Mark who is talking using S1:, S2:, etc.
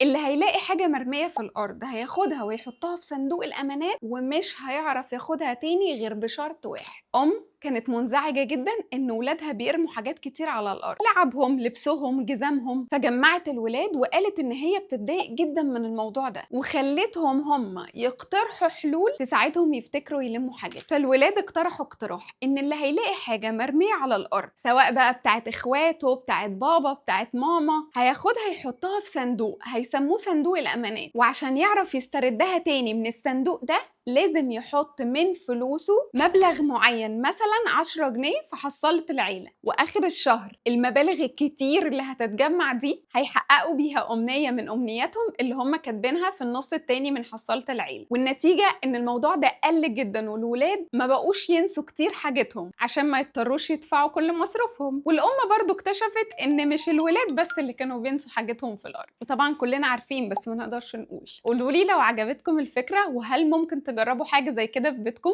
S1: اللي هيلاقي حاجة مرمية في الأرض هياخدها ويحطها في صندوق الأمانات ومش هيعرف ياخدها تاني غير بشرط واحد. كانت منزعجة جدا إن ولادها بيرموا حاجات كتير على الأرض، لعبهم، لبسهم، جزامهم، فجمعت الولاد وقالت إن هي بتتضايق جدا من الموضوع ده، وخلتهم هم يقترحوا حلول تساعدهم يفتكروا يلموا حاجات. فالولاد اقترحوا اقتراح إن اللي هيلاقي حاجة مرمية على الأرض، سواء بقى بتاعت إخواته، بتاعت بابا، بتاعت ماما، هياخدها يحطها في صندوق هيسموه صندوق الأمانات، وعشان يعرف يستردها تاني من الصندوق ده لازم يحط من فلوسه مبلغ معين، مثلا 10 جنيه في حصالة العيلة، واخر الشهر المبالغ الكتير اللي هتتجمع دي هيحققوا بيها امنية من امنياتهم اللي هم كاتبينها في النص التاني من حصالة العيلة. والنتيجة ان الموضوع ده قل جدا، والولاد ما بقوش ينسوا كتير حاجتهم عشان ما يضطروش يدفعوا كل مصروفهم. والام برضو اكتشفت ان مش الولاد بس اللي كانوا بينسوا حاجتهم في الارض، وطبعا كلنا عارفين بس ما نقدرش نقول. قولولي لو عجبتكم الفكرة، وهل ممكن تجربوا حاجة زي كده في بيتكم؟